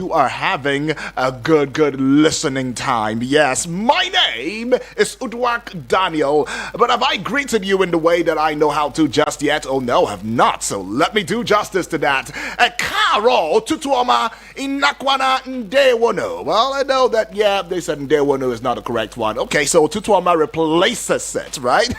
you are having a good listening time. Yes, my name is Udwak Daniel, but have I greeted you in the way that I know how to just yet? Oh no, have not. So let me do justice to that. Karo tutuoma inakwana ndewono. Well, I know that, yeah, they said ndewono is not the correct one. Okay, so tutuoma replaces it, right?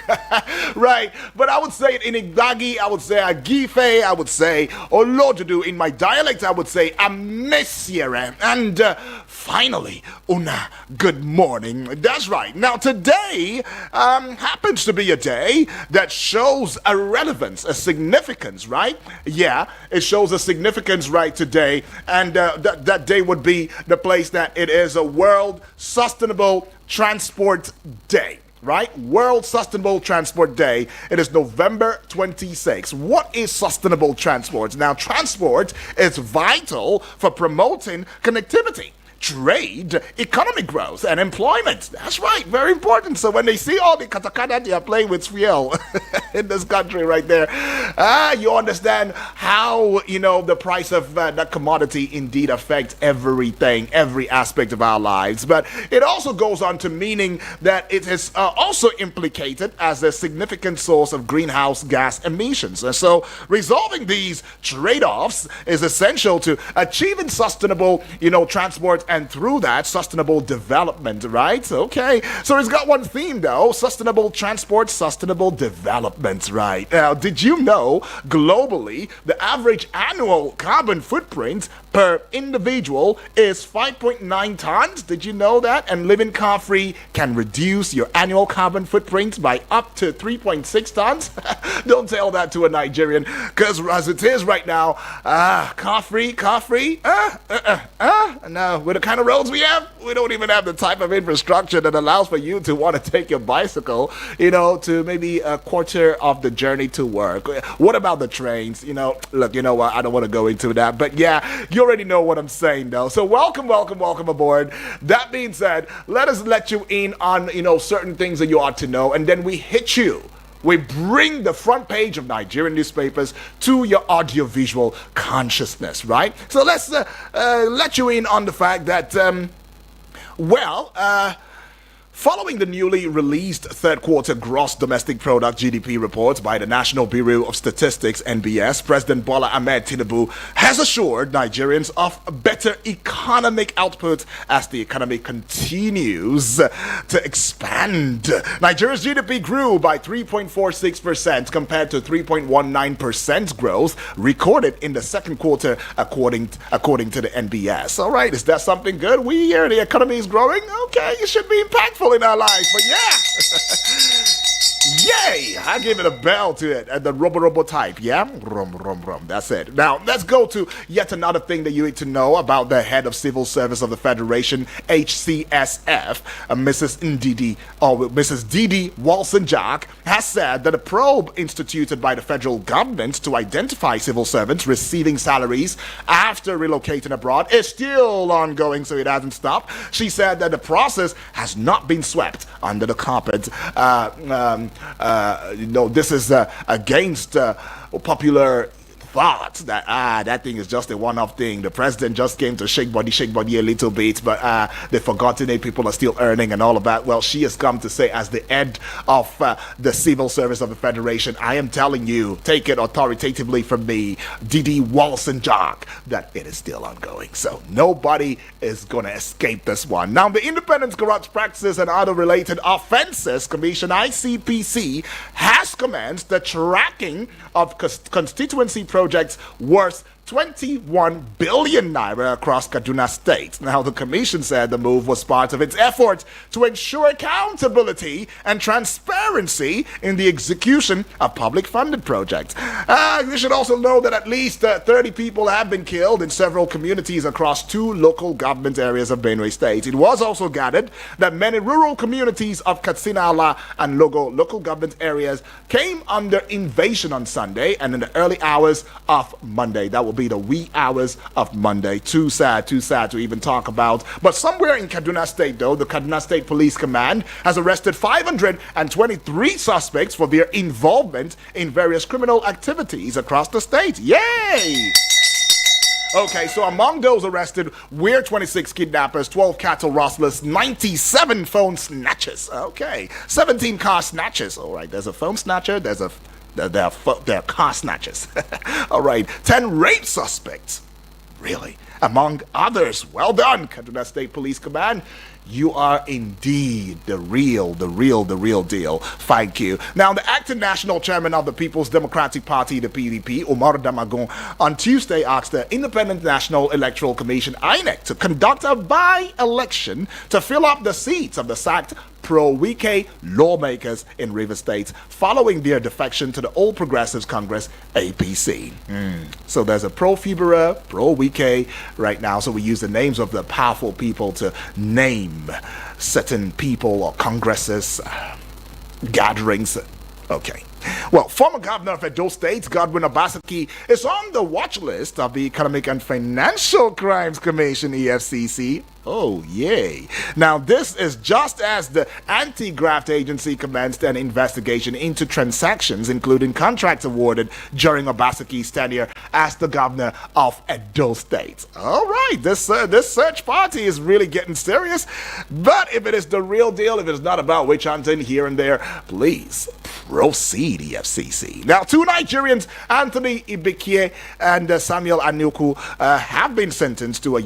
Right, but I would say it in Igdagi, I would say Agife, I would say Olodudu. In my dialect, I would say Amnes. And finally, Una, good morning. That's right. Now, today happens to be a day that shows a relevance, a significance, right? Yeah, it shows a significance right today. And that day would be the place that it is a World Sustainable Transport Day. Right? World Sustainable Transport Day. It is November 26th. What is sustainable transport? Now, transport is vital for promoting connectivity, trade, economic growth, and employment. That's right, very important. So when they see all the katakana they are playing with fuel in this country right there, you understand how, the price of that commodity indeed affects everything, every aspect of our lives. But it also goes on to meaning that it is also implicated as a significant source of greenhouse gas emissions. And so resolving these trade-offs is essential to achieving sustainable, transport, and through that, sustainable development, right? Okay. So it's got one theme, though: sustainable transport, sustainable development, right? Now, did you know globally the average annual carbon footprint per individual is 5.9 tons? Did you know that? And living car-free can reduce your annual carbon footprint by up to 3.6 tons? Don't tell that to a Nigerian, because as it is right now, car-free, no, with the kind of roads we have, we don't even have the type of infrastructure that allows for you to want to take your bicycle, to maybe a quarter of the journey to work. What about the trains? Look, you know what? I don't want to go into that, but yeah, you already know what I'm saying, though. So welcome aboard. That being said, let us let you in on, certain things that you ought to know, and then we hit you. We bring the front page of Nigerian newspapers to your audiovisual consciousness, right? So let's let you in on the fact that, following the newly released third quarter gross domestic product GDP report by the National Bureau of Statistics (NBS), President Bola Ahmed Tinubu has assured Nigerians of better economic output as the economy continues to expand. Nigeria's GDP grew by 3.46% compared to 3.19% growth recorded in the second quarter, according to the NBS. All right, is that something good? We hear the economy is growing. Okay, it should be impactful in our lives, but yeah. Yay! I give it a bell to it at the robo type, yeah? Rum. That's it. Now, let's go to yet another thing that you need to know about the head of Civil Service of the Federation, HCSF, Mrs. Didi Walson-Jack, has said that a probe instituted by the federal government to identify civil servants receiving salaries after relocating abroad is still ongoing, so it hasn't stopped. She said that the process has not been swept under the carpet. This is against popular thought that that thing is just a one-off thing. The president just came to shake body a little bit, but they've forgotten that people are still earning and all of that. Well, she has come to say, as the head of the Civil Service of the Federation, I am telling you, take it authoritatively from me, Didi Walson-Jack, that it is still ongoing. So nobody is going to escape this one. Now, the Independent Corrupt Practices and Other Related Offences Commission, ICPC, has commenced the tracking of constituency projects worth 21 billion naira across Kaduna State. Now, the commission said the move was part of its effort to ensure accountability and transparency in the execution of public funded projects. You should also know that at least 30 people have been killed in several communities across 2 local government areas of Benue State. It was also gathered that many rural communities of Katsina-Ala and Logo local government areas came under invasion on Sunday and in the early hours of Monday. That will be the wee hours of Monday. Too sad to even talk about. But somewhere in Kaduna State, though, the Kaduna State Police Command has arrested 523 suspects for their involvement in various criminal activities across the state. Yay! Okay, so among those arrested were 26 kidnappers, 12 cattle rustlers, 97 phone snatchers. Okay, 17 car snatchers. All right, there's a phone snatcher, there are car snatchers. All right, 10 rape suspects. Really? Among others. Well done, Kaduna State Police Command. You are indeed the real deal. Thank you. Now, the acting national chairman of the People's Democratic Party, the PDP, Omar Damagon, on Tuesday asked the Independent National Electoral Commission, INEC, to conduct a by-election to fill up the seats of the sacked pro-Wike lawmakers in Rivers State following their defection to the All Progressives Congress, APC. So there's a pro-Fibera, pro-Wike right now, so we use the names of the powerful people to name certain people or congresses, gatherings. Okay. Well, former governor of Edo State, Godwin Obaseki, is on the watch list of the Economic and Financial Crimes Commission, EFCC. Oh, yay. Now, this is just as the anti-graft agency commenced an investigation into transactions, including contracts awarded during Obaseki's tenure as the governor of Edo State. All right, this search party is really getting serious. But if it is the real deal, if it's not about witch hunting here and there, please proceed, EFCC. Now, two Nigerians, Anthony Ibikie and Samuel Anuku, have been sentenced to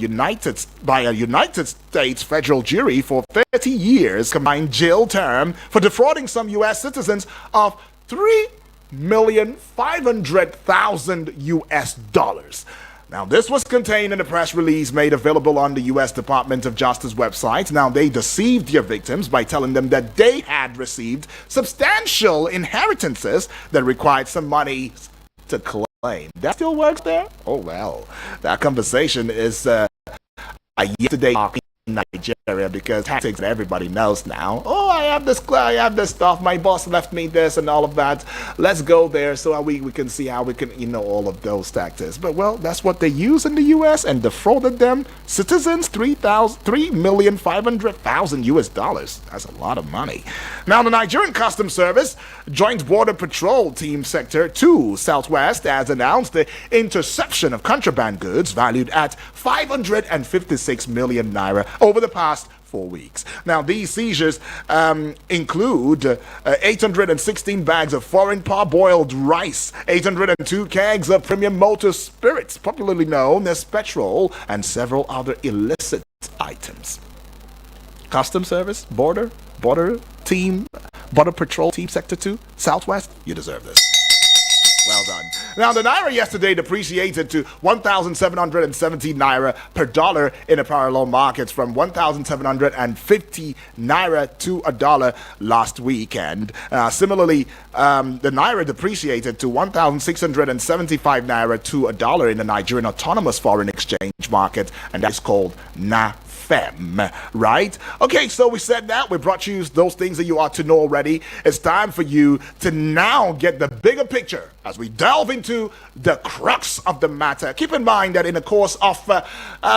by a United States federal jury for 30 years combined jail term for defrauding some U.S. citizens of $3,500,000 US dollars. Now, this was contained in a press release made available on the U.S. Department of Justice website. Now, they deceived their victims by telling them that they had received substantial inheritances that required some money to claim. That still works there? Oh, well, that conversation is yesterday in Nigeria, because tactics that everybody knows now. Oh, I have this stuff, my boss left me this and all of that. Let's go there so we can see how we can, all of those tactics. But well, that's what they use in the US and defrauded them. Citizens, $3,500,000 US dollars. That's a lot of money. Now, the Nigerian Customs Service Joint Border Patrol Team Sector 2 Southwest has announced the interception of contraband goods valued at 556 million naira over the past 4 weeks. Now, these seizures include 816 bags of foreign parboiled rice, 802 kegs of premium motor spirits, popularly known as petrol, and several other illicit items. Customs Service, Border Patrol Team Sector 2, Southwest, you deserve this. Well done. Now, the naira yesterday depreciated to 1,770 naira per dollar in the parallel markets from 1,750 naira to a dollar last weekend. Similarly, the naira depreciated to 1,675 naira to a dollar in the Nigerian Autonomous Foreign Exchange Market, and that's called NAFEM, right? Okay, so we said that. We brought you those things that you ought to know already. It's time for you to now get the bigger picture as we delve into the crux of the matter. Keep in mind that in the course of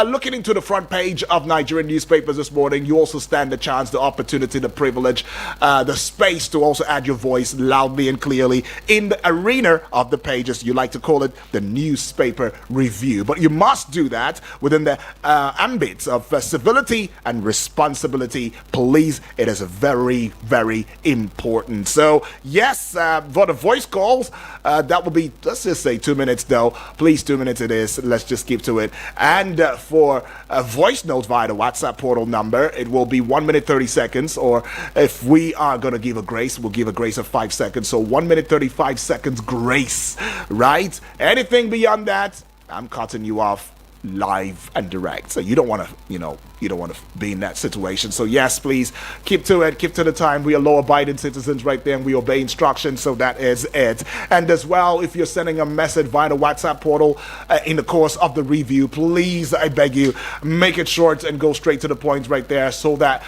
looking into the front page of Nigerian newspapers this morning, you also stand the chance, the opportunity, the privilege, the space to also add your voice loudly and clearly in the arena of the pages. You like to call it the newspaper review. But you must do that within the ambit of civility and responsibility. Please, it is very, very important. So, yes, for the voice calls, that will be, let's just say 2 minutes though. Please, 2 minutes it is. Let's just keep to it. And for voice notes via the WhatsApp portal number, it will be 1 minute 30 seconds. Or if we are going to give a grace, we'll give a grace of 5 seconds. So 1 minute 35 seconds grace, right? Anything beyond that, I'm cutting you off live and direct. So you don't want to, you don't want to be in that situation. So yes, please keep to it, keep to the time. We are law-abiding citizens right there, and we obey instructions. So that is it. And as well, if you're sending a message via the WhatsApp portal in the course of the review, please, I beg you, make it short and go straight to the point right there, so that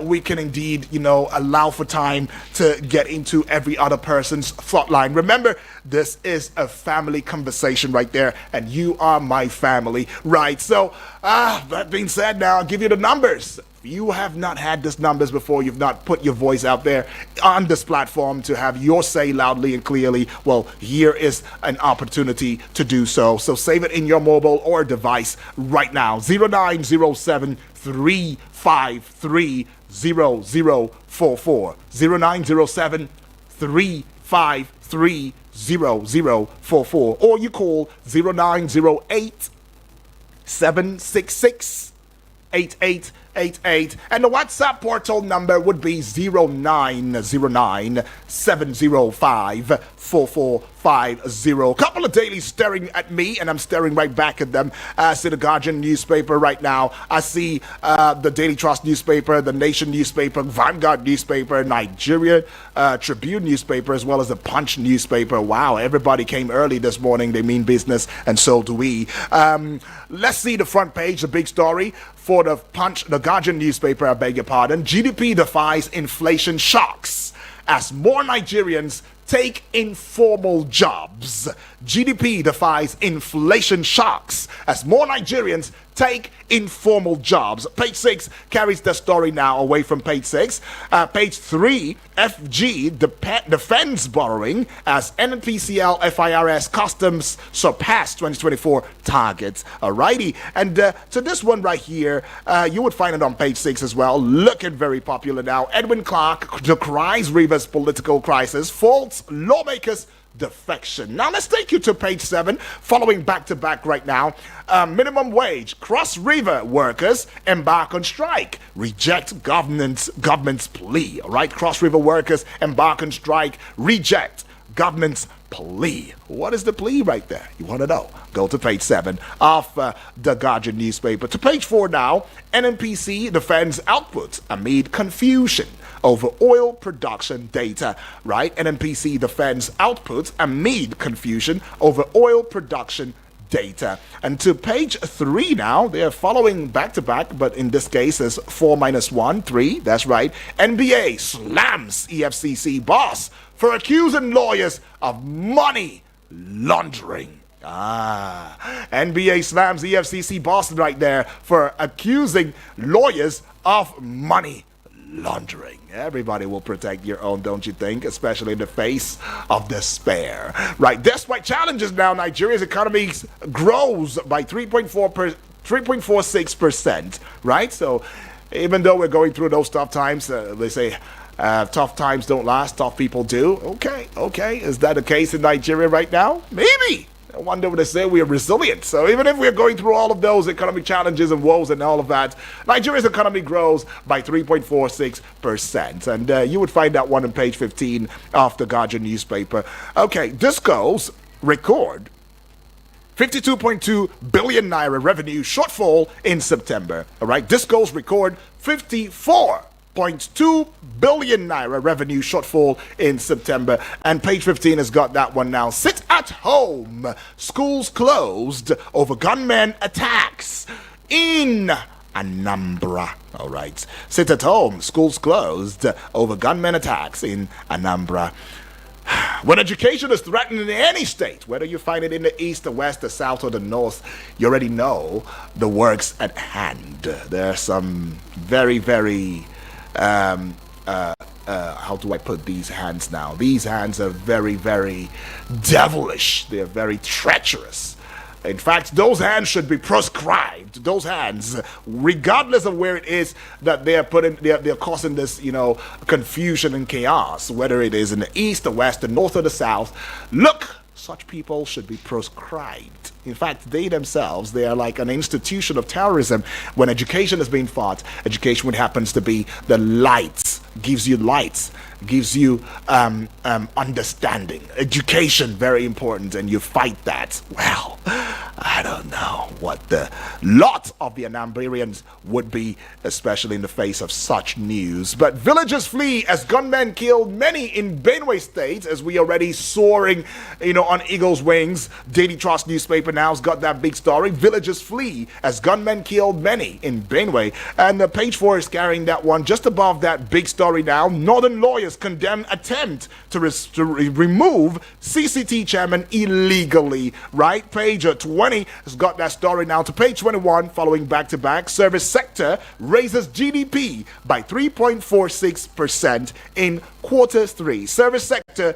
we can indeed, allow for time to get into every other person's thought line. Remember, this is a family conversation right there, and you are my family, right? So that being said, now I'll give you the numbers you have not had these numbers before, you've not put your voice out there on this platform to have your say loudly and clearly, well, here is an opportunity to do so. So save it in your mobile or device right now. 0907 353 0044. 0907 353 0044. Or you call 0908 766 8888, and the WhatsApp portal number would be 0909 705 4450. Couple of dailies staring at me, and I'm staring right back at them. I see the Guardian newspaper right now. I see the Daily Trust newspaper, the Nation newspaper, Vanguard newspaper, Nigerian Tribune newspaper, as well as the Punch newspaper. Wow, everybody came early this morning. They mean business, and so do we. Let's see the front page, the big story for the Punch, the Guardian newspaper, I beg your pardon. GDP defies inflation shocks as more Nigerians take informal jobs. GDP defies inflation shocks as more Nigerians take informal jobs. Page 6 carries the story now away from page 6. Page 3, FG defends borrowing as NPCL FIRS customs surpass 2024 targets. Alrighty, and so this one right here, you would find it on page 6 as well. Looking very popular now. Edwin Clark decries Rivers political crisis, faults lawmakers defection. Now let's take you to page 7, following back to back right now. Minimum wage, Cross River workers embark on strike, reject government's plea. All right, Cross River workers embark on strike, reject government's plea. What is the plea right there? You want to know? Go to page 7 of the Guardian newspaper. To page 4 now. NNPC defends output amid confusion over oil production data, right? NNPC defends output amid confusion over oil production data. And to page 3 now, they are following back to back, but in this case is 4 minus 1, 3, that's right. NBA slams EFCC boss for accusing lawyers of money laundering. NBA slams EFCC boss right there for accusing lawyers of money laundering. Everybody will protect your own, don't you think? Especially in the face of despair. Right, despite challenges now, Nigeria's economy grows by 3.46%, right? So even though we're going through those tough times, they say tough times don't last, tough people do. Okay. Is that the case in Nigeria right now? Maybe. I wonder what they say. We are resilient. So even if we're going through all of those economic challenges and woes and all of that, Nigeria's economy grows by 3.46%. And you would find that one on page 15 of the Guardian newspaper. Okay, Discos record 52.2 billion naira revenue shortfall in September. All right, Discos record 54.2 billion naira revenue shortfall in September. And page 15 has got that one now. Sit at home. Schools closed over gunmen attacks in Anambra. All right. Sit at home. Schools closed over gunmen attacks in Anambra. When education is threatened in any state, whether you find it in the east, the west, the south, or the north, you already know the works at hand. There are some very, very how do I put these hands now? These hands are very, very devilish. They're very treacherous. In fact, those hands should be proscribed. Those hands, regardless of where it is that they're causing this, confusion and chaos, whether it is in the east, the west, the north, or the south. Look, such people should be proscribed. In fact, they themselves, they are like an institution of terrorism. When education is being fought, education, what happens to be the light, gives you light, gives you understanding. Education, very important, and you fight that. Well, I don't know what the lot of the Anambrians would be, especially in the face of such news. But villagers flee as gunmen kill many in Benue State, as we already soaring, on eagle's wings. Daily Trust newspaper newspaper now has got that big story. Villagers flee as gunmen killed many in Benue. And page 4 is carrying that one. Just above that big story now, Northern lawyers condemn attempt to remove CCT chairman illegally. Right? Page 20 has got that story now to page 21, following back to back. Service sector raises GDP by 3.46% in quarter 3. Service sector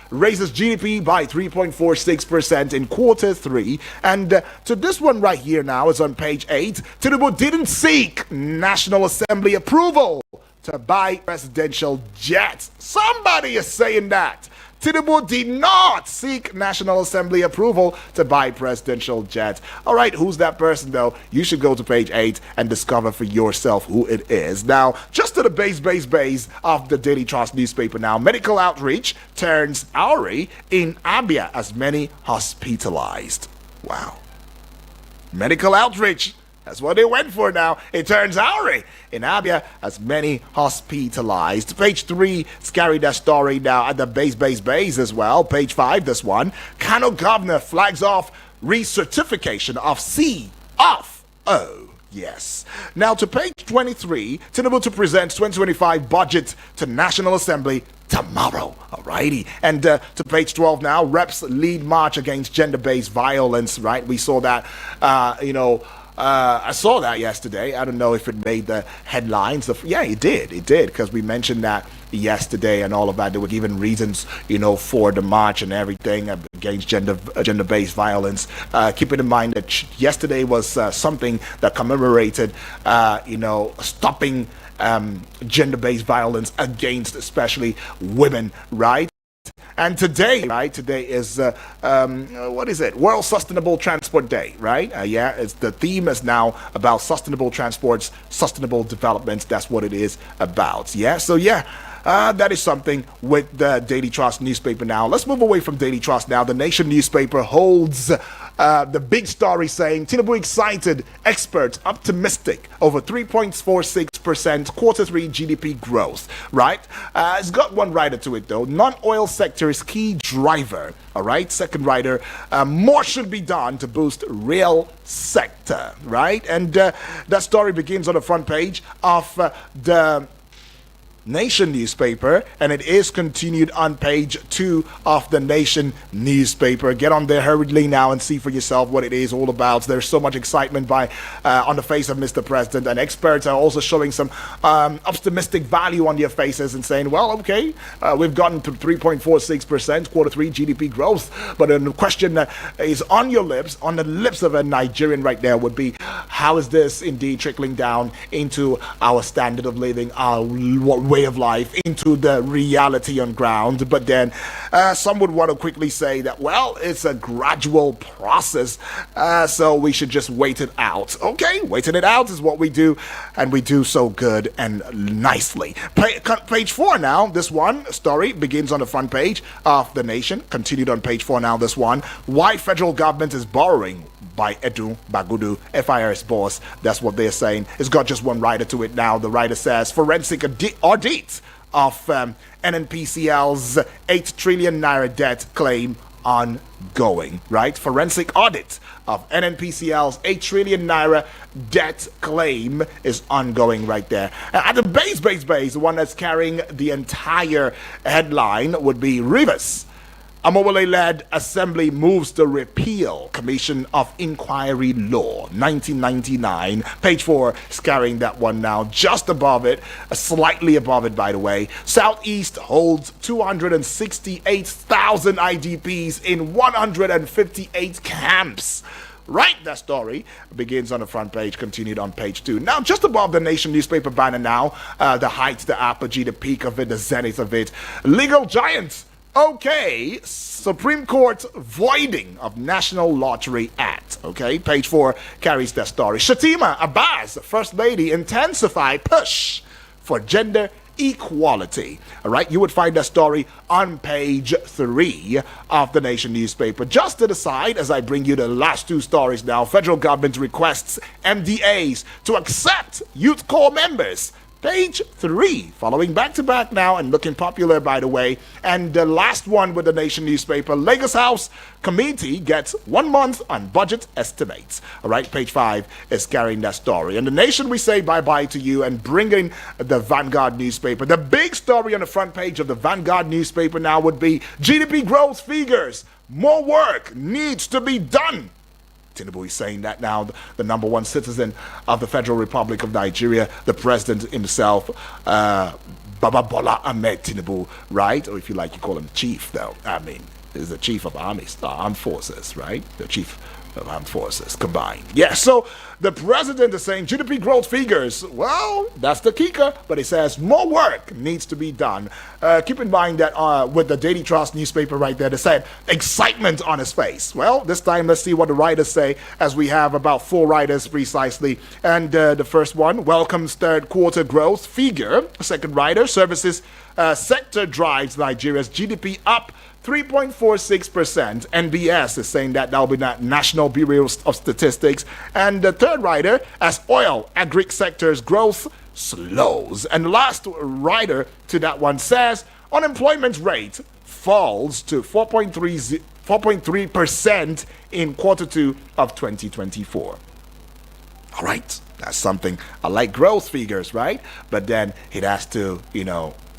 raises GDP by 3.46% in quarter 3. And to this one right here now is on page 8. Tinubu didn't seek National Assembly approval to buy presidential jets. Somebody is saying that. Tinubu did not seek National Assembly approval to buy presidential jets. All right, who's that person, though? You should go to page 8 and discover for yourself who it is. Now, just to the base of the Daily Trust newspaper now, medical outreach turns Auri in Abia as many hospitalized. Wow. Medical outreach. That's what they went for now. It turns Auri in Abia as many hospitalized. Page 3 is carried that story now at the base as well. Page 5, this one. Kano governor flags off recertification of C of O. Yes. Now to page 23, Tinubu to present 2025 budget to National Assembly tomorrow. Alrighty. And to page 12 now, reps lead march against gender-based violence. Right? We saw that, I saw that yesterday. I don't know if it made the headlines. Yeah, it did. It did, because we mentioned that yesterday and all of that. There were given reasons, for the march and everything against gender-based violence. Keeping in mind that yesterday was something that commemorated, stopping gender-based violence against especially women, right? And today is what is it? World Sustainable Transport Day, right? The theme is now about sustainable transports, sustainable development. That's what it is about. That is something with the Daily Trust newspaper now. Let's move away from Daily Trust now. The Nation newspaper holds the big story saying Tinubu excited, experts optimistic over 3.46% quarter 3 GDP growth, right? It's got one rider to it though. Non-oil sector is key driver, all right? Second rider, more should be done to boost real sector, right? And that story begins on the front page of the Nation newspaper, and it is continued on page 2 of the Nation newspaper. Get on there hurriedly now and see for yourself what it is all about. There's so much excitement on the face of Mr. President, and experts are also showing some optimistic value on their faces and saying, well, okay, we've gotten to 3.46% quarter 3 GDP growth, but the question that is on the lips of a Nigerian right there would be, how is this indeed trickling down into our standard of living, our way of life, into the reality on ground? But then some would want to quickly say that, well, it's a gradual process, so we should just wait it out. Okay, waiting it out is what we do, and we do so good and nicely. Page 4 now, this one story begins on the front page of the Nation, continued on page 4 now, this one. Why federal government is borrowing by Edu Bagudu, FIR's boss. That's what they're saying. It's got just one writer to it now. The writer says forensic audit of NNPCL's 8 trillion naira debt claim ongoing, right? Forensic audit of NNPCL's 8 trillion naira debt claim is ongoing right there. At the base, the one that's carrying the entire headline would be Rivers. Amowole-led Assembly moves to repeal Commission of Inquiry Law, 1999. Page 4 is carrying that one now. Just above it, slightly above it, by the way. Southeast holds 268,000 IDPs in 158 camps. Right, that story begins on the front page, continued on page 2. Now, just above the Nation newspaper banner now, the height, the apogee, the peak of it, the zenith of it. Legal giants. Okay, Supreme Court voiding of National Lottery Act. Okay, page 4 carries that story. Shatima Abbas, First Lady, intensify push for gender equality. All right, you would find that story on page 3 of the Nation newspaper. Just to the side, as I bring you the last 2 stories now, federal government requests MDAs to accept youth corps members Page 3, following back to back now and looking popular, by the way. And the last one with the Nation newspaper, Lagos House Committee gets 1 month on budget estimates. All right, page 5 is carrying that story. And the Nation, we say bye-bye to you and bring in the Vanguard newspaper. The big story on the front page of the Vanguard newspaper now would be GDP growth figures. More work needs to be done. Tinubu is saying that now, the number one citizen of the Federal Republic of Nigeria, the president himself, Baba Bola Ahmed Tinubu, right? Or if you like, you call him chief, though. I mean, he's the chief of armed forces, right? The chief of armed forces combined. Yeah, so the president is saying GDP growth figures, well, that's the kicker, but he says more work needs to be done. Keep in mind that with the Daily Trust newspaper right there, they said excitement on his face. Well, this time let's see what the writers say, as we have about 4 writers precisely. And the first one welcomes third quarter growth figure. Second writer, services sector drives Nigeria's GDP up 3.46%. NBS is saying that will be National Bureau of Statistics. And the third writer, as oil, agri sector's growth slows. And the last writer to that one says, unemployment rate falls to 4.3% in quarter 2 of 2024. All right, that's something. I like growth figures, right? But then it has to,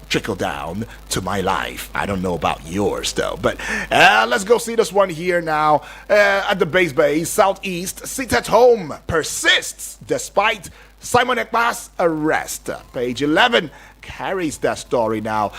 trickle down to my life. I don't know about yours though, but let's go see this one here now. At the base, Southeast, sit at home persists despite Simon Ekpa's arrest. Page 11 carries that story now.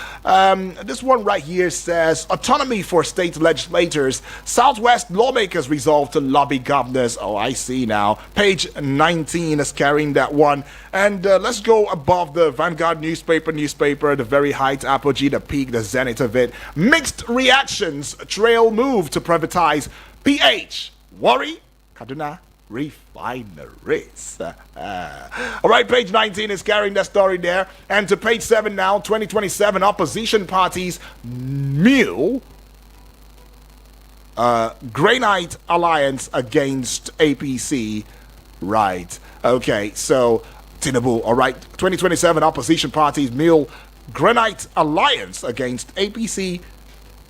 This one right here says, autonomy for state legislators. Southwest lawmakers resolve to lobby governors. Oh, I see now. Page 19 is carrying that one. And let's go above the Vanguard newspaper, the very height, apogee, the peak, the zenith of it. Mixed reactions trail move to privatize PH. Worry, Kaduna refineries. All right, page 19 is carrying that story there. And to page 7 now, 2027 opposition parties mule Granite Alliance against APC. Right. Okay, so Tinubu, all right, 2027 opposition parties mule Granite Alliance against APC.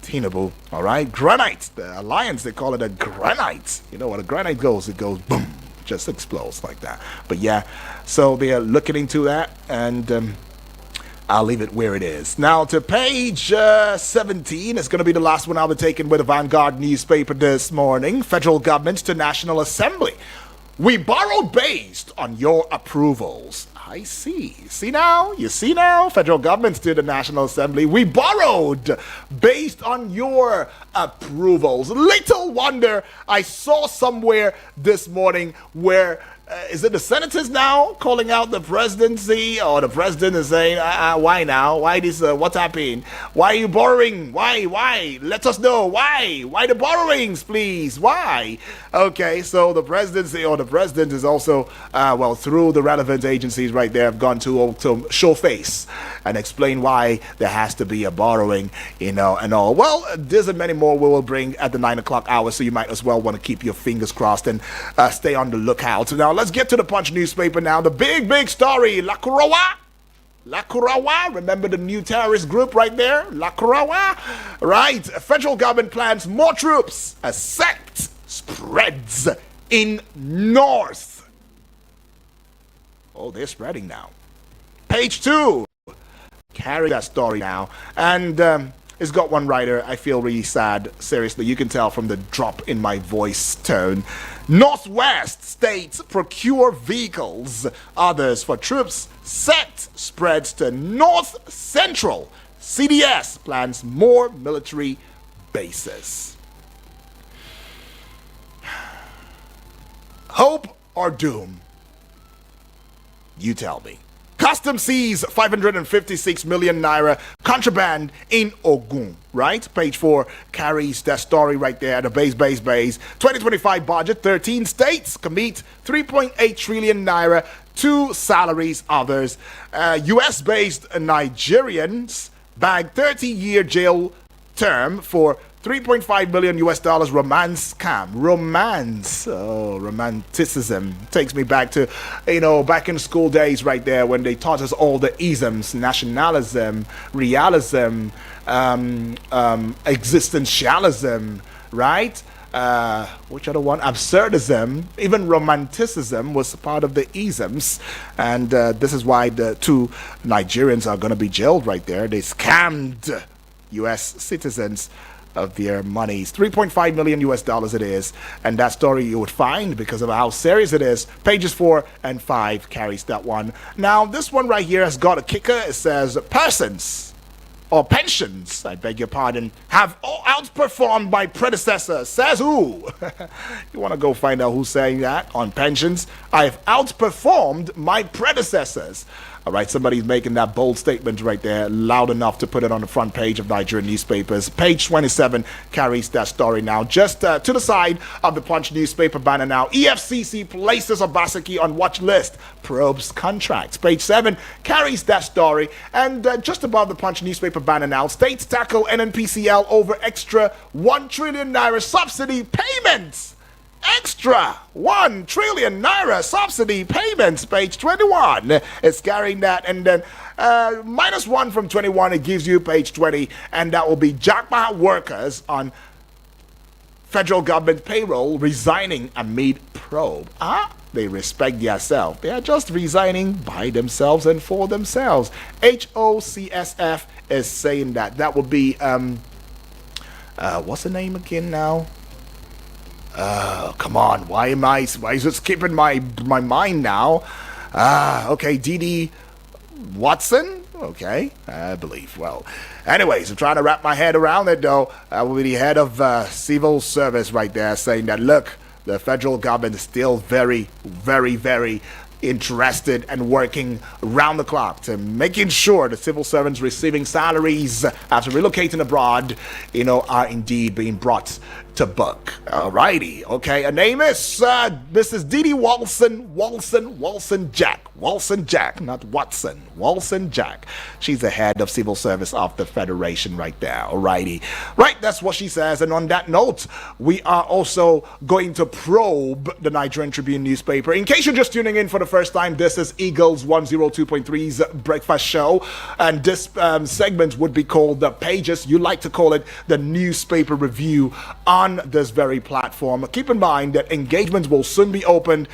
Tinubu, all right, granite, the alliance, they call it a granite. You know what a granite goes, it goes boom, just explodes like that. But yeah, so they are looking into that, and I'll leave it where it is. Now to page 17, it's going to be the last one I'll be taking with the Vanguard newspaper this morning. Federal government to National Assembly. We borrowed based on your approvals. I see. You see now? Federal government to the National Assembly. We borrowed based on your approvals. Little wonder I saw somewhere this morning where is it the senators now calling out the presidency, or the president is saying, why now? Why this? What's happening? Why are you borrowing? Why? Let us know. Why? Why the borrowings, please? Why? Okay, so the presidency or the president is also, through the relevant agencies right there, have gone to show face and explain why there has to be a borrowing, and all. Well, there's and many more we will bring at the 9 o'clock hour, so you might as well want to keep your fingers crossed and stay on the lookout. Now, let's get to the Punch newspaper now. The big story, Lakurawa, remember the new terrorist group right there? Lakurawa, right? Federal government plans more troops as sect spreads in North. Oh, they're spreading now. Page 2, carry that story now. And it's got one writer. I feel really sad. Seriously, you can tell from the drop in my voice tone. Northwest states procure vehicles. Others for troops. Sect spreads to North Central. CDS plans more military bases. Hope or doom? You tell me. Customs sees 556 million naira contraband in Ogun, right? Page 4 carries that story right there. The base. 2025 budget, 13 states commit 3.8 trillion naira to salaries. Others, US-based Nigerians bag 30-year jail term for $3.5 million US dollars romance scam. Romance. Oh, romanticism. Takes me back to, back in school days right there when they taught us all the isms, nationalism, realism, existentialism, right? Which other one? Absurdism, even romanticism was part of the isms, and this is why the two Nigerians are going to be jailed right there. They scammed U.S. citizens of their monies. 3.5 million US dollars it is, and that story you would find because of how serious it is. Pages 4 and 5 carries that one. Now, this one right here has got a kicker. It says persons or pensions, I beg your pardon, have outperformed my predecessor. Says who? You want to go find out who's saying that on pensions? I've outperformed my predecessors. All right, somebody's making that bold statement right there, loud enough to put it on the front page of Nigerian newspapers. Page 27 carries that story now. Just to the side of the Punch newspaper banner now, EFCC places Obaseki on watch list, probes contracts. Page 7 carries that story. And just above the Punch newspaper banner now, states tackle NNPCL over extra 1 trillion naira subsidy payments. Extra 1 trillion naira subsidy payments. Page 21 is carrying that, and then -1 from 21 it gives you page 20, and that will be jackpot workers on federal government payroll resigning amid probe. They respect themselves. They are just resigning by themselves and for themselves. HOCSF is saying that. That will be what's the name again now? Come on, why is it skipping my mind now? Okay, D.D. Watson? Okay, I believe. Well, anyways, I'm trying to wrap my head around it, though. I will be the head of civil service right there saying that, look, the federal government is still very, very, very interested and working round the clock to making sure the civil servants receiving salaries after relocating abroad, are indeed being brought to book. Alrighty, okay. Her name is Mrs. Didi Walson Jack, not Watson. Walson Jack. She's the head of civil service of the Federation right there. Alrighty. Right, that's what she says. And on that note, we are also going to probe the Nigerian Tribune newspaper. In case you're just tuning in for the first time, this is Eagles 102.3's breakfast show. And this segment would be called The Pages. You like to call it the newspaper review on this very platform. Keep in mind that engagements will soon be opened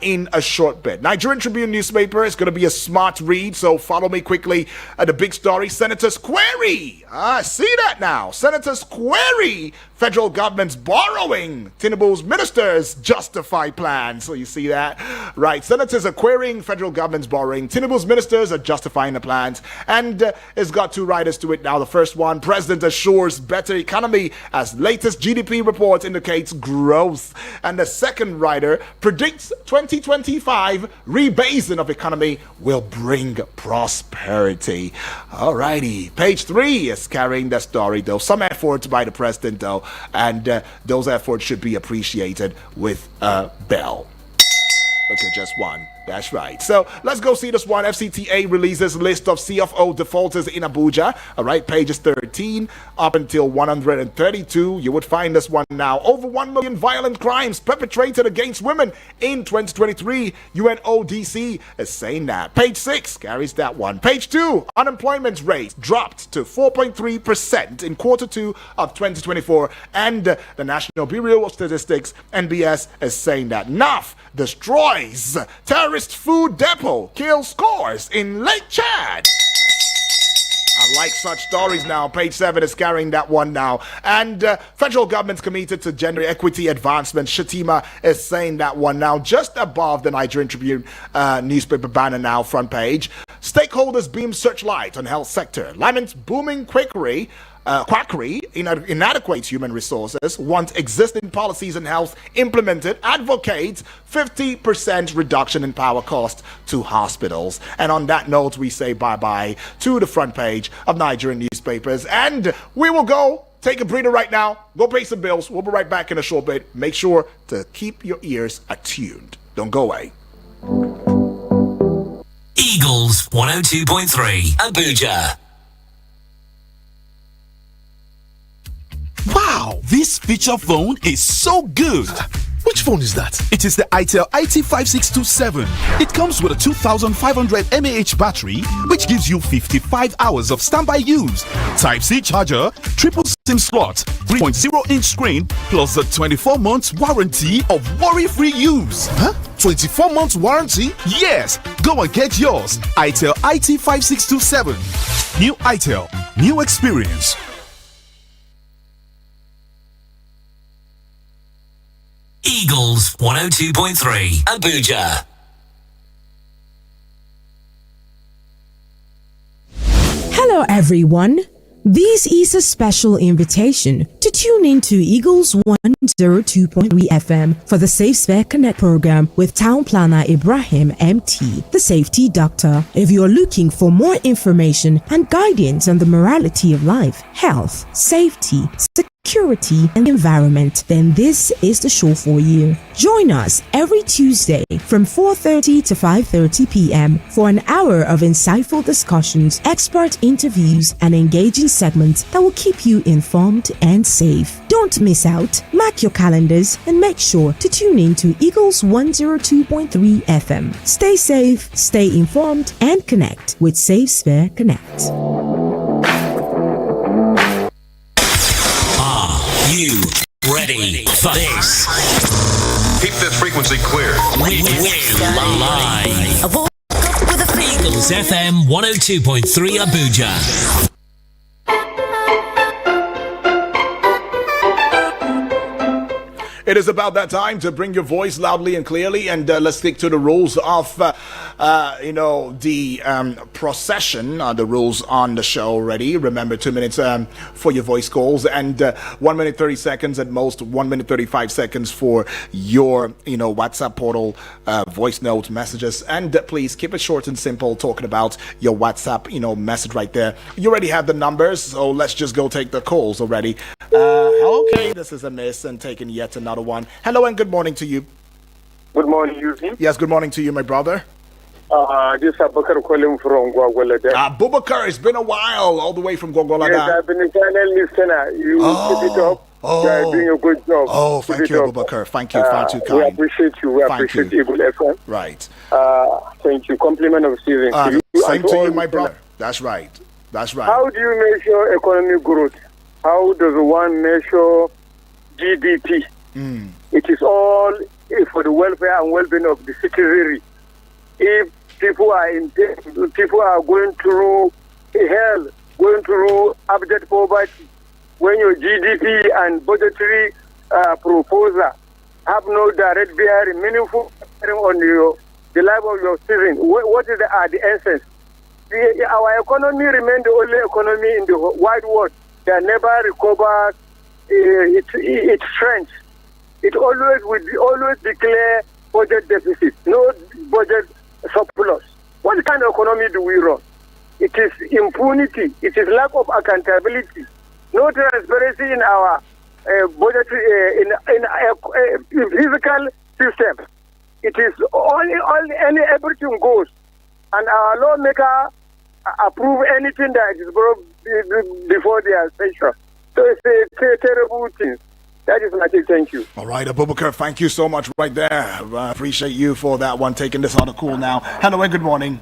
in a short bit. Nigerian Tribune newspaper is going to be a smart read, so follow me quickly. The big story, Senators query. See that now. Senators query federal government's borrowing. Tinubu's ministers justify plans. So you see that? Right. Senators are querying federal government's borrowing. Tinubu's ministers are justifying the plans. And it's got two writers to it now. The first one, President assures better economy as latest GDP report indicates growth. And the second writer predicts 2025 rebasing of economy will bring prosperity. Alrighty. Page 3 is carrying the story, though. Some efforts by the president, though. And those efforts should be appreciated with a bell. Okay, just one. That's right. So let's go see this one. FCTA releases list of CFO defaulters in Abuja. All right, pages 13 up until 132. You would find this one now. Over 1 million violent crimes perpetrated against women in 2023. UNODC is saying that. Page 6 carries that one. Page 2, unemployment rate dropped to 4.3% in quarter 2 of 2024. And the National Bureau of Statistics, NBS, is saying that NAF destroys terrorist food depot, kills scores in Lake Chad. I like such stories now. Page 7 is carrying that one now. And federal government's committed to gender equity advancement. Shatima is saying that one now. Just above the Nigerian Tribune newspaper banner now, front page. Stakeholders beam searchlight on health sector. Laments booming quackery, inadequate human resources, want existing policies in health implemented, advocates 50% reduction in power cost to hospitals. And on that note, we say bye-bye to the front page of Nigerian newspapers. And we will go take a breather right now, go pay some bills. We'll be right back in a short bit. Make sure to keep your ears attuned. Don't go away. Eagles 102.3 Abuja. Wow. This feature phone is so good. Which phone is that? It is the itel IT5627. It comes with a 2500 mAh battery, which gives you 55 hours of standby use. Type-C charger, triple SIM slot, 3.0-inch screen, plus a 24 months warranty of worry-free use. Huh? 24 months warranty? Yes! Go and get yours. itel IT5627. New itel. New experience. Eagles 102.3 Abuja. Hello everyone. This is a special invitation to tune in to Eagles 102.3 FM for the Safe Spare Connect program with Town Planner Ibrahim MT, the safety doctor. If you are looking for more information and guidance on the morality of life, health, safety, security and environment, then this is the show for you. Join us every Tuesday from 4:30 to 5:30 p.m. for an hour of insightful discussions, expert interviews and engaging segments that will keep you informed and safe. Don't miss out. Mark your calendars and make sure to tune in to Eagles 102.3 FM. Stay safe, stay informed and connect with Safe Spare Connect. You ready for this? Keep this frequency clear. We're live. Eagles FM 102.3 Abuja. It is about that time to bring your voice loudly and clearly, and let's stick to the rules of, the procession, the rules on the show already. Remember, 2 minutes for your voice calls, and 1 minute 30 seconds at most, 1 minute 35 seconds for your, WhatsApp portal voice note messages. And please keep it short and simple, talking about your WhatsApp, message right there. You already have the numbers, so let's just go take the calls already. Okay, this is a miss and taking yet another one. Hello and good morning to you. Good morning, Eugene. Yes, good morning to you, my brother. This is Abubakar calling from Gwagwalada. Abubakar, it's been a while, all the way from Gwagwalada. Yes, I've been a channel listener. You keep it up. You are doing a good job. Oh, thank you, Abubakar. Thank you, far too kind. We appreciate you. We appreciate Eagle FM. Right. Thank you. Compliment of season to you. Same to you, my brother. That's right. That's right. How do you measure economic growth? How does one measure GDP? It is all for the welfare and well-being of the citizenry. If people are going through hell, going through abject poverty, when your GDP and budgetary proposal have no direct bearing, meaningful bearing on the life of your citizens, what is the essence? Our economy remains the only economy in the wide world that never recovered its strength. It always declare budget deficit, no budget surplus. What kind of economy do we run? It is impunity. It is lack of accountability. No transparency in our budgetary in physical system. It is everything goes, and our lawmaker approve anything that is brought before their session. So it's a terrible thing. That is my thing. Thank you. All right, Abubakar, thank you so much right there. I appreciate you for that one, taking this on the cool now. Hello and good morning.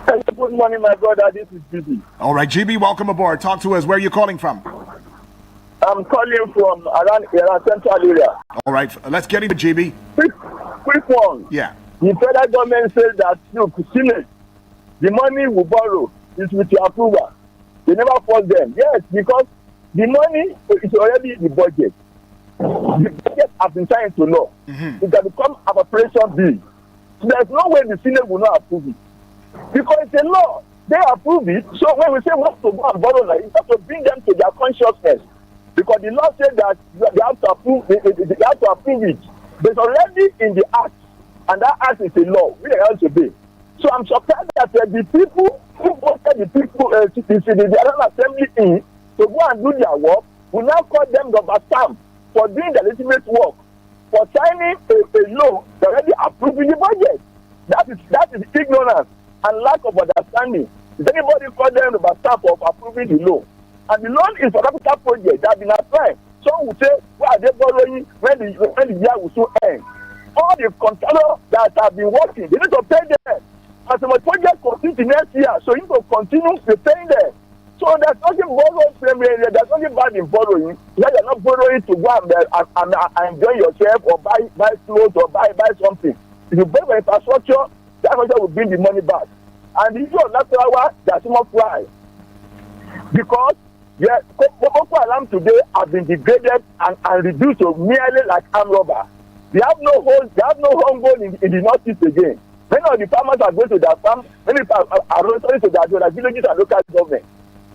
Good morning, my brother. This is GB. All right, GB, welcome aboard. Talk to us. Where are you calling from? I'm calling from around central area. All right, let's get into GB. Quick one. Yeah. The federal government says that, look, Senate, the money we borrow is with your approval. They never force them. Yes, because the money is already in the budget. The budget has been signed into law. It can become an appropriation bill. So there's no way the Senate will not approve it. Because it's a law. They approve it. So when we say we have to go and borrow, like, it's have to bring them to their consciousness. Because the law says that they have to approve, they have to approve it. But it's already in the act. And that act is a law. We are to be. So I'm surprised that the people who voted the people, the National Assembly in, to go and do their work, will now call them rubber stamp for doing the legitimate work, for signing a law that already approving the budget. That is ignorance and lack of understanding. Is anybody call them rubber stamp of approving the law? And the loan is for capital project that has been applied. Some will say, why are they borrowing when the year will soon end? All the contractors that have been working, they need to pay them. As the project continues next year, so you need to continue to pay them. So there's nothing borrowing, there's nothing bad in borrowing. You're not borrowing to go and enjoy yourself or buy clothes or buy something. If you buy for infrastructure, that will bring the money back. And the issue of natural power, there's more fly. Because Boko Haram today have been degraded and reduced to merely like armed robber. They have no home goal in the northeast again. Many of the farmers are going to their farm, many are returning to their villages and local government.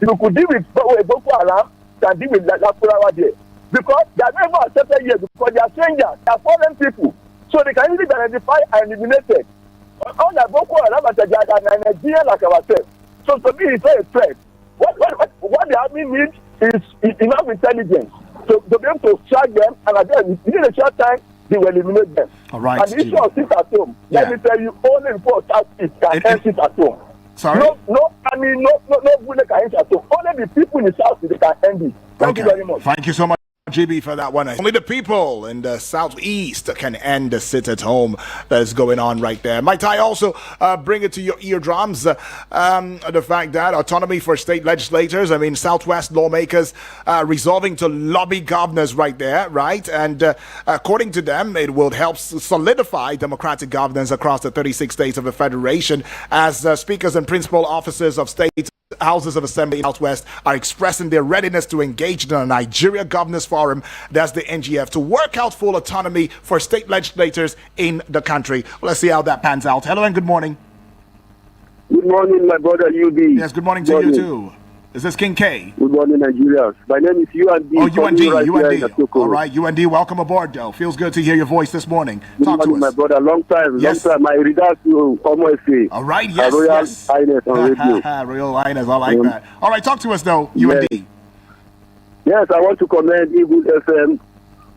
If you could deal with Boko Haram, you can deal with Lakurawa there. Because they are never accepted here because they are strangers, they are foreign people. So they can easily be identified and eliminated. Unlike Boko Haram and Nigerians like ourselves. So to me, it's not a threat. What the army needs is enough intelligence to be able to track them, and again, within a short time, they will eliminate them. All right. And the issue of sit at home, let me tell you, only before it can end sit at home. Sorry? No army, no bullet can end at home. Only the people in the south they can end it. Thank you very much. Thank you so much, GB, for that one. Only the people in the southeast can end the sit at home that is going on right there. Might I also bring it to your eardrums the fact that autonomy for state legislators, I mean southwest lawmakers resolving to lobby governors right there, right? And according to them, it will help solidify democratic governance across the 36 states of the federation as speakers and principal officers of states houses of assembly in Southwest are expressing their readiness to engage in a Nigeria Governors Forum, that's the NGF, to work out full autonomy for state legislators in the country. Well, let's see how that pans out. Hello and good morning. Good morning, my brother UB. Yes, good morning to you too. Is this King K? Good morning, Nigerians. My name is UND. Oh, UND. All right, UND, welcome aboard, though. Feels good to hear your voice this morning. Talk to us. My brother, long time. My regards to Omoefe. All right, yes. Royal Highness on radio. Royal Highness, I like that. All right, talk to us, though, UND. Yes, I want to commend Eagle FM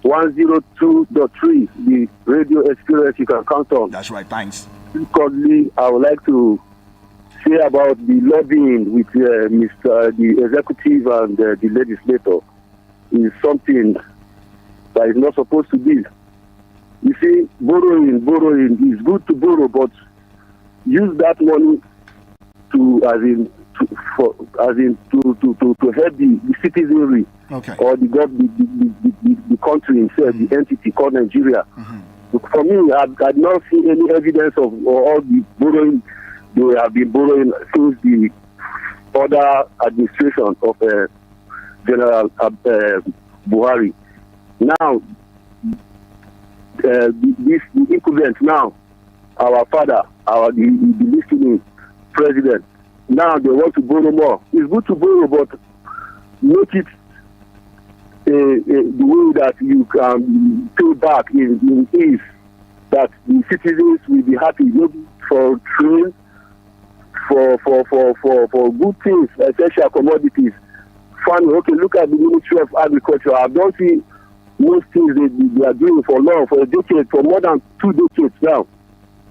102.3, the radio experience you can count on. That's right, thanks. Currently, I would like to say about the lobbying with the executive and the legislator is something that is not supposed to be. You see, borrowing is good to borrow, but use that money to help the citizenry, okay, or the country itself, the entity called Nigeria. Mm-hmm. For me, I've not seen any evidence of all the borrowing. They have been borrowing since the other administration of General Buhari. Now, this equivalent now, our father, the listening president, now they want to borrow more. It's good to borrow, but make it the way that you can pay back in ease, that the citizens will be happy, not for train, for good things, essential commodities. Farming, okay, look at the Ministry of Agriculture. I don't see most things they are doing for long, for a decade, for more than 2 decades now.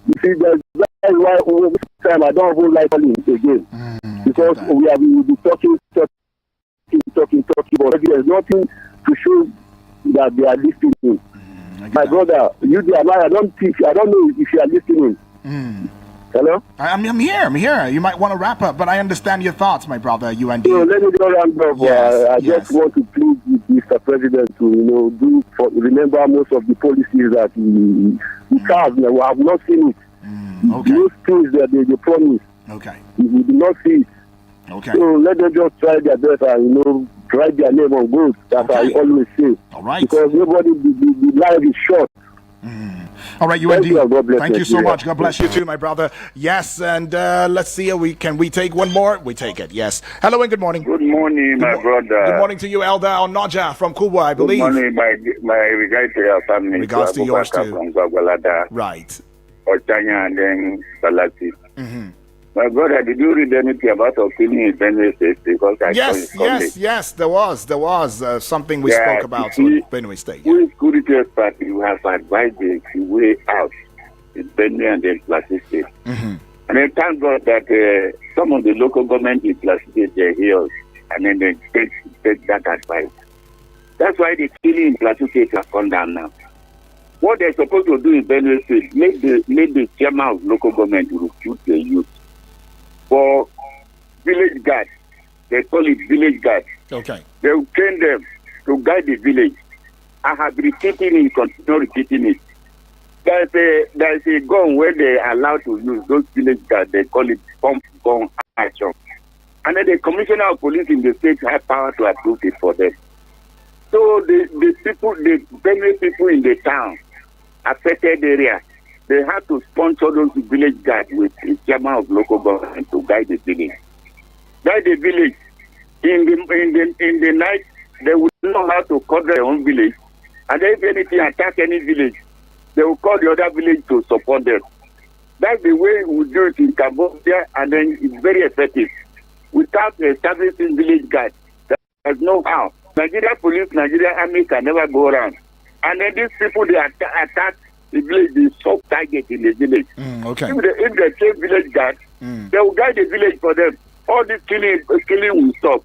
You see, that's why over this time I don't even like calling again. Because we will be talking, but there's nothing to show that they are listening. My brother, I don't know if you are listening. Hello? I'm here. You might want to wrap up, but I understand your thoughts, my brother, UND. So let me go round up. I just want to plead with Mr. President to, remember most of the policies that he has. We have not seen it. Okay. Those things that they promise. Okay. We do not see it. Okay. So let them just try their best and, write their name on gold. That's I always say. All right. Because nobody, the life is short. All right, UND. Thank you so much. God bless you too, my brother. Yes, and let's see. Can we take one more? We take it. Yes. Hello and good morning. Good morning, my brother. Good morning to you, Elder Onoja from Kubwa, I believe. Good morning, my regards to your family. Regards to yours too. From Gwagwalada. Right. Ochanya and then Salati. Mm-hmm. My brother, did you read anything about opinion in Benue State? Because yes, there was something we spoke about in Benue State. Yeah. Security expert, you have advised the way out in Benue and then Plateau State. Mm-hmm. And then thank God that some of the local government in Plateau State, they hear us, and then they take that advice. That's why the killing in Plateau State has gone down now. What they're supposed to do in Benue State, make the chairman of local government recruit the youth for village guard. They call it village guard. Okay. They will train them to guide the village. I have repeating it, continue repeating it. There's a gun where they are allowed to use those village guards. They call it pump gun action. And then the commissioner of police in the state have power to approve it for them. So the people, the Benue people in the town, affected area, they have to sponsor those village guards with the chairman of local government to guide the village. Guide the village. In the night, they will know how to cover their own village. And if anything attack any village, they will call the other village to support them. That's the way we do it in Cambodia, and then it's very effective. Without establishing village guards, there's no how. Nigeria police, Nigeria army can never go around. And then these people, they attack the village, they stop target in the village. Okay. If they train village guards, they will guide the village for them. All this killing will stop.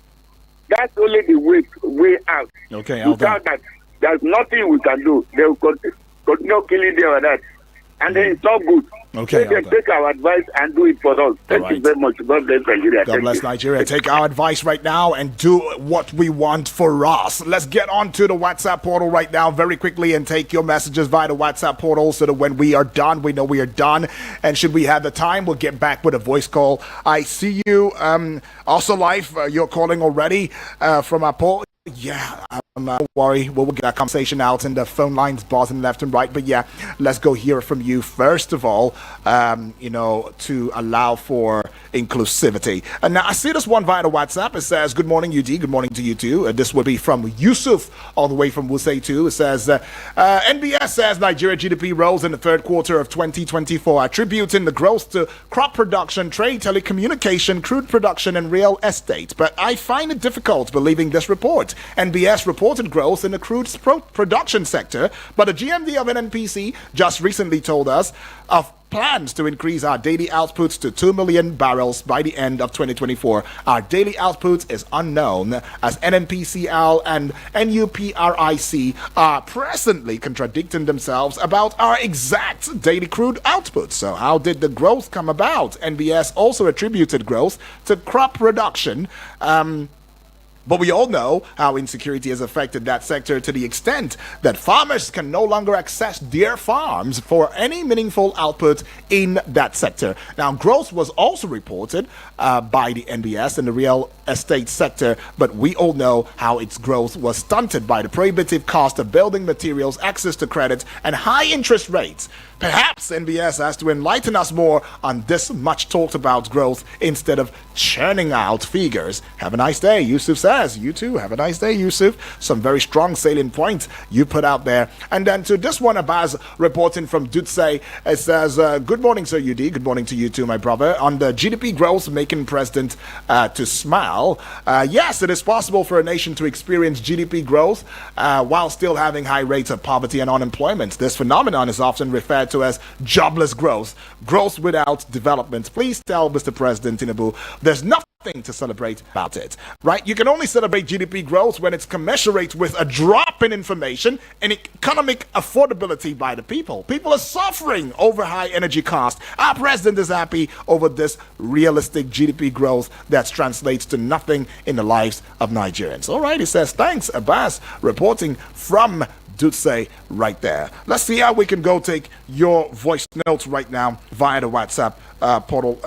That's only the way out. Okay, without that, there's nothing we can do. They will continue killing them like that. And then it's not good. Okay, they take our advice and do it for us. Thank you very much. God bless Nigeria. God bless Nigeria. Take our advice right now and do what we want for us. Let's get on to the WhatsApp portal right now very quickly and take your messages via the WhatsApp portal so that when we are done, we know we are done. And should we have the time, we'll get back with a voice call. I see you. Also live, you're calling already from our poll. Yeah, don't worry, we'll get that conversation out in the phone lines buzzing left and right. But yeah, let's go hear from you first of all, to allow for inclusivity. And now I see this one via the WhatsApp. It says, good morning, UD. Good morning to you too. This would be from Yusuf, all the way from Wuse too. It says, NBS says Nigeria GDP rose in the third quarter of 2024, attributing the growth to crop production, trade, telecommunication, crude production, and real estate. But I find it difficult believing this report. NBS reported growth in the crude production sector, but the GMD of NNPC just recently told us of plans to increase our daily output to 2 million barrels by the end of 2024. Our daily output is unknown, as NNPCL and NUPRIC are presently contradicting themselves about our exact daily crude output. So how did the growth come about? NBS also attributed growth to crop production, but we all know how insecurity has affected that sector to the extent that farmers can no longer access their farms for any meaningful output in that sector. Now, growth was also reported by the NBS in the real estate sector, but we all know how its growth was stunted by the prohibitive cost of building materials, access to credit, and high interest rates. Perhaps NBS has to enlighten us more on this much talked about growth instead of churning out figures. Have a nice day, Yusuf says. You too, have a nice day, Yusuf. Some very strong salient points you put out there. And then to this one, Abbas reporting from Dutse, it says, good morning, Sir UD. Good morning to you too, my brother. On the GDP growth making President to smile. Yes, it is possible for a nation to experience GDP growth while still having high rates of poverty and unemployment. This phenomenon is often referred to as jobless growth, growth without development. Please tell Mr. President Tinubu there's nothing to celebrate about it, right? You can only celebrate GDP growth when it's commensurate with a drop in information and economic affordability by the people. People are suffering over high energy costs. Our president is happy over this realistic GDP growth that translates to nothing in the lives of Nigerians. All right, he says, thanks, Abbas, reporting from Dutse right there. Let's see how we can go take your voice notes right now via the WhatsApp portal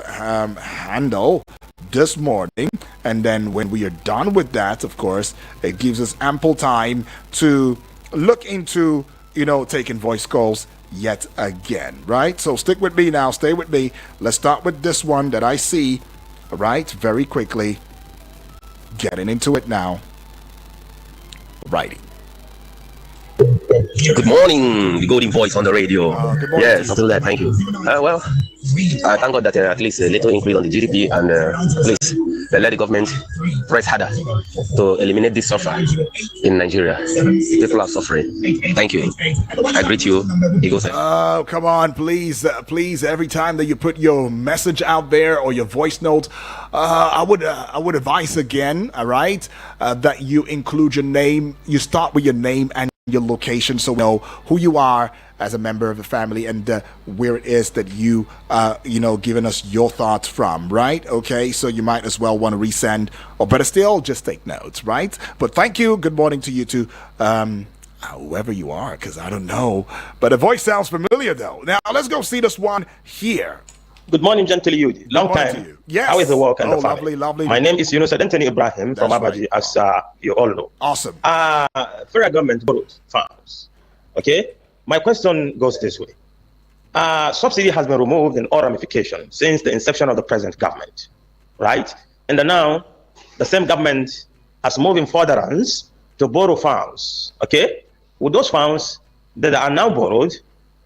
handle this morning. And then when we are done with that, of course, it gives us ample time to look into, taking voice calls yet again, right? So stick with me now. Stay with me. Let's start with this one that I see, right? Very quickly. Getting into it now. Righty. Good morning, the golden voice on the radio. Good morning. Yes, I'll do that. Thank you. I thank God that at least a little increase on the GDP, and please let the government press harder to eliminate this suffering in Nigeria. People are suffering. Thank you. I greet you, Eagles. Oh, come on, please, please. Every time that you put your message out there or your voice note, I would advise again, all right, that you include your name. You start with your name and your location, so we know who you are as a member of the family and where it is that you giving us your thoughts from, right? Okay, so you might as well want to resend, or better still, just take notes, right? But thank you. Good morning to you too, whoever you are, because I don't know, but the voice sounds familiar though. Now let's go see this one here. Good morning, gentle youth. Long time. Yes. How is the work and the Lovely, family? lovely. My name is Yunus Anthony Ibrahim from Abaji, as you all know. Awesome. Federal government borrowed funds. Okay. My question goes this way. Subsidy has been removed in all ramifications since the inception of the present government, right? And now the same government has moved in furtherance to borrow funds. Okay. With those funds that are now borrowed,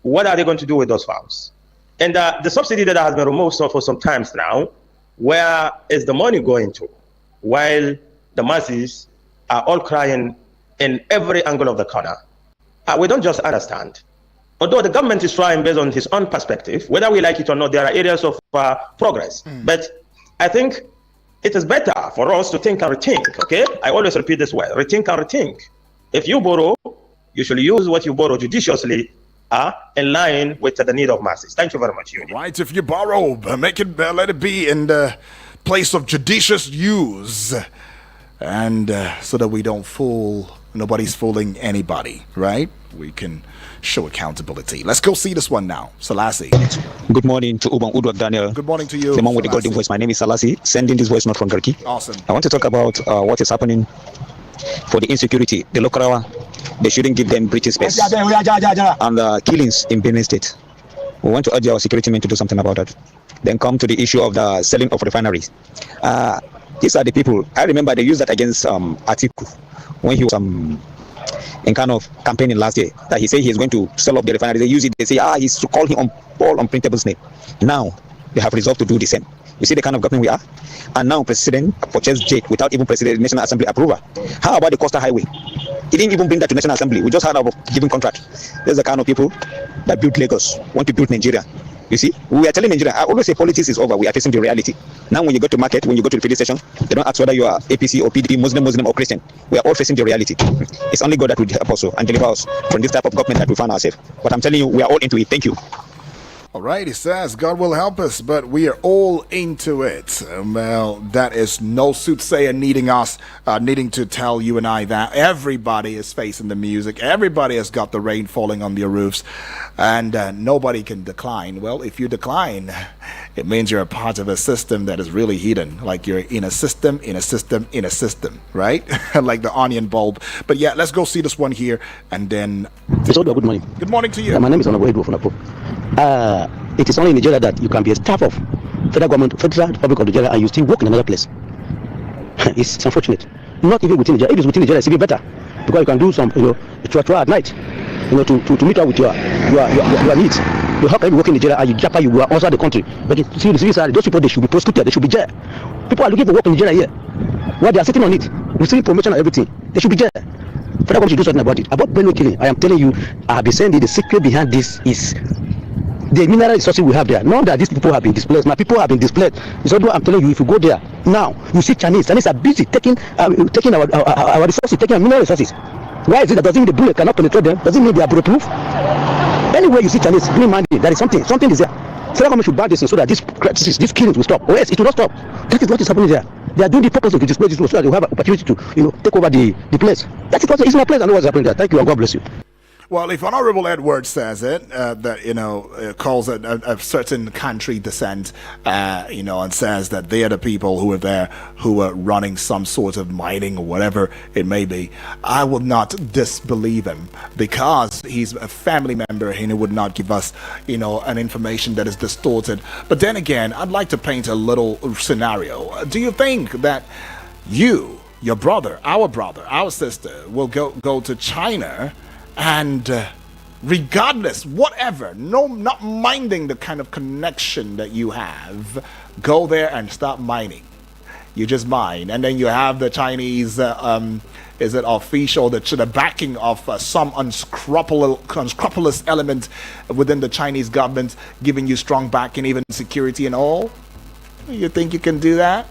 what are they going to do with those funds? And the subsidy that has been removed for some times now, where is the money going to? While the masses are all crying in every angle of the corner. We don't just understand. Although the government is trying based on his own perspective, whether we like it or not, there are areas of progress. But I think it is better for us to think and rethink, okay? I always repeat this word, rethink and rethink. If you borrow, you should use what you borrow judiciously, in line with the need of masses. Thank you very much, Uni. Right, if you borrow, make it let it be in the place of judicious use, and so that we don't fool. Nobody's fooling anybody, right? We can show accountability. Let's go see this one now. Salasi. Good morning to Ubang Udwak Daniel. Good morning to you. The man with the golden voice. My name is Salasi. Sending this voice note from Turkey. Awesome. I want to talk about what is happening for the insecurity. The local, they shouldn't give them breathing space. And the killings in Benin State. We want to urge our security men to do something about that. Then come to the issue of the selling of refineries. These are the people. I remember they used that against Atiku when he was in kind of campaigning last year, that he said he's going to sell off the refineries. They use it. They say he's to call him on Paul Unprintable's name. Now they have resolved to do the same. You see the kind of government we are, and now President purchased jet without even National Assembly approval. How about the Coastal Highway? He didn't even bring that to National Assembly. We just had our giving contract. There's the kind of people that built Lagos want to build Nigeria. You see, we are telling Nigeria, I always say politics is over. We are facing the reality. Now when you go to market, when you go to the filling station, they don't ask whether you are APC or PDP, Muslim or Christian. We are all facing the reality. It's only God that will help us and deliver us from this type of government that we find ourselves. But I'm telling you, we are all into it. Thank you. All right, he says, God will help us, but we are all into it. Well, that is no soothsayer needing to tell you and I that everybody is facing the music. Everybody has got the rain falling on their roofs, and nobody can decline. Well, if you decline, it means you're a part of a system that is really hidden. Like you're in a system, in a system, in a system, right? Like the onion bulb. But yeah, let's go see this one here, and then... Good morning. Good morning to you. My name is Honorable Edward Funapo. It is only in Nigeria that you can be a staff of Federal Republic of Nigeria, and you still work in another place. It's unfortunate. Not even within Nigeria. If it's within Nigeria, it's even better, because you can do some, at night, to meet up with your needs. How can you work in Nigeria and you are outside the country? But those people, they should be prosecuted. They should be jailed. People are looking for work in Nigeria here, while they are sitting on it, receiving promotion and everything. They should be jailed. Federal government should do something about it. About Benue killing, I am telling you, I have been saying the secret behind this is the mineral resources we have there. Not that these people have been displaced. My people have been displaced. So I'm telling you, if you go there now, you see Chinese are busy taking our resources, taking our mineral resources. Why is it that doesn't mean the bullet cannot penetrate them? Doesn't mean they are bulletproof? Anywhere you see Chinese, clean minded, there is something is there. Federal government should ban this so that these killings will stop. Or else it will not stop. That is what is happening there. They are doing the purpose to display this so that they will have an opportunity to take over the place. That's it. It's my place. I know what's happening there. Thank you and God bless you. Well, if Honorable Edward says it, that, calls it a certain country descent, and says that they are the people who are there, who are running some sort of mining or whatever it may be, I will not disbelieve him, because he's a family member and he would not give us, an information that is distorted. But then again, I'd like to paint a little scenario. Do you think that your brother, our sister, will go to China and regardless, whatever, no, not minding the kind of connection that you have, go there and start mining. You just mine, and then you have the Chinese, is it official, the backing of some unscrupulous element within the Chinese government, giving you strong backing, even security and all? You think you can do that?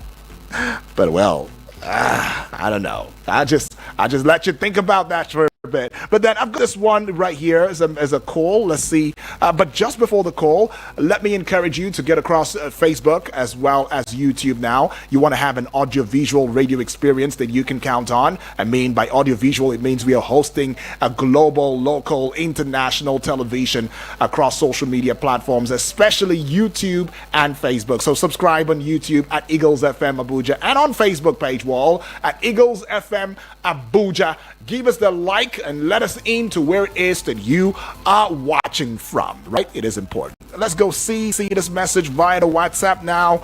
But well, I don't know. I just let you think about that for a bit. But then I've got this one right here as a call. Let's see. But just before the call, let me encourage you to get across Facebook as well as YouTube now. You want to have an audio-visual radio experience that you can count on. I mean, by audio-visual, it means we are hosting a global, local, international television across social media platforms, especially YouTube and Facebook. So subscribe on YouTube at Eagles FM Abuja and on Facebook page wall at Eagles FM Abuja. Give us the like and let us into where it is that you are watching from, right? It is important. Let's go see this message via the WhatsApp now.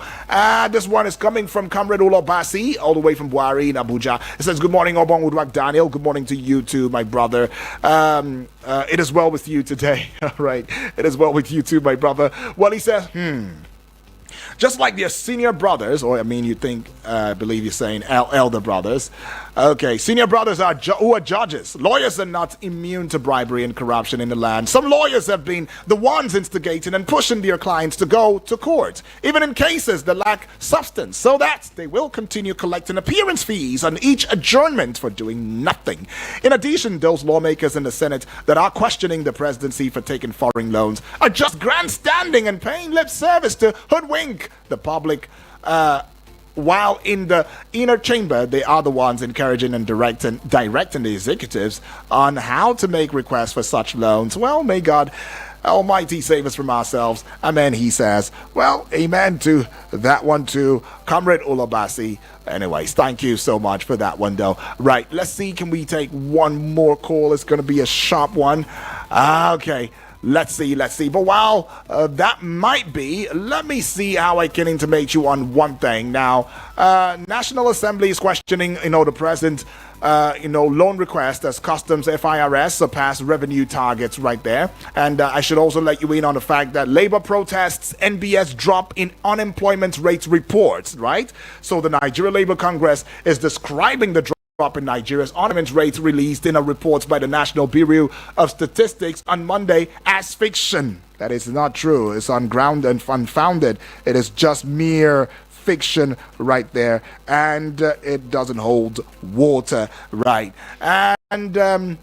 This one is coming from Comrade Olobasi, all the way from Buhari in Abuja. It says, good morning, Obon Udwak Daniel. Good morning to you too, my brother. It is well with you today. All right. It is well with you too, my brother. Well, he says, just like their senior brothers, or I mean, you think, I believe you're saying elder brothers. Okay, senior brothers who are judges. Lawyers are not immune to bribery and corruption in the land. Some lawyers have been the ones instigating and pushing their clients to go to court, even in cases that lack substance, so that they will continue collecting appearance fees on each adjournment for doing nothing. In addition, those lawmakers in the Senate that are questioning the presidency for taking foreign loans are just grandstanding and paying lip service to hoodwink the public, while in the inner chamber they are the ones encouraging and directing the executives on how to make requests for such loans. Well, may God Almighty save us from ourselves. Amen, he says. Well, amen to that one too, Comrade Olobasi. Anyways, thank you so much for that one though. Right, let's see, can we take one more call? It's going to be a sharp one. Okay. Let's see. But while that might be, let me see how I can intimate you on one thing. Now, National Assembly is questioning, the present, loan request as Customs FIRS surpass revenue targets right there. And I should also let you in on the fact that labor protests, NBS drop in unemployment rates reports, right? So the Nigeria Labour Congress is describing the drop in Nigeria's unemployment rates released in a report by the National Bureau of Statistics on Monday as fiction. That is not true. It's ungrounded and unfounded. It is just mere fiction right there, and it doesn't hold water, right? And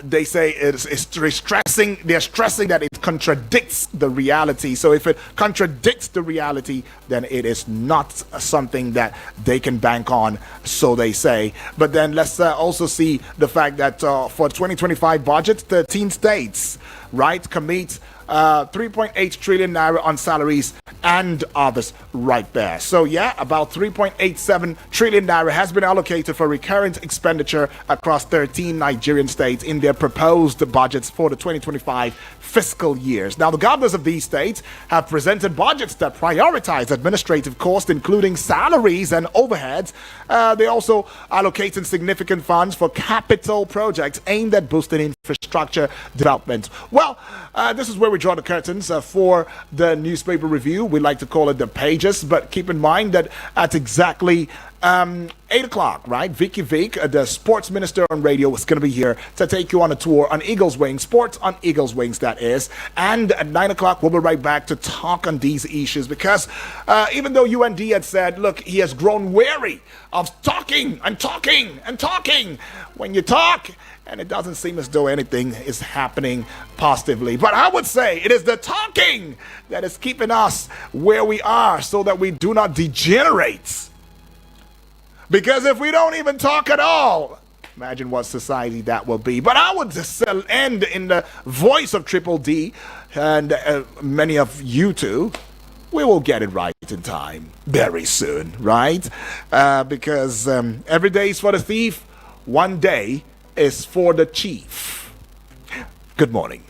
they say they're stressing that it contradicts the reality. So if it contradicts the reality, then it is not something that they can bank on, so they say. But then let's also see the fact that for 2025 budget, 13 states, right, commit 3.8 trillion naira on salaries and others right there. So yeah, about 3.87 trillion naira has been allocated for recurrent expenditure across 13 Nigerian states in their proposed budgets for the 2025 fiscal years. Now, the governors of these states have presented budgets that prioritize administrative costs, including salaries and overheads. They also allocating significant funds for capital projects aimed at boosting infrastructure development. Well, this is where we draw the curtains for the newspaper review. We like to call it the pages, but keep in mind that at exactly 8 o'clock, right? Vicky Vick, the sports minister on radio, is going to be here to take you on a tour on Eagles Wings, sports on Eagles Wings, that is. And at 9 o'clock, we'll be right back to talk on these issues, because even though UND had said, look, he has grown weary of talking and talking and talking. When you talk, and it doesn't seem as though anything is happening positively. But I would say it is the talking that is keeping us where we are, so that we do not degenerate. Because if we don't even talk at all, imagine what society that will be. But I would just end in the voice of Triple D and many of you too. We will get it right in time, very soon, right? Because every day is for the thief, one day is for the chief. Good morning.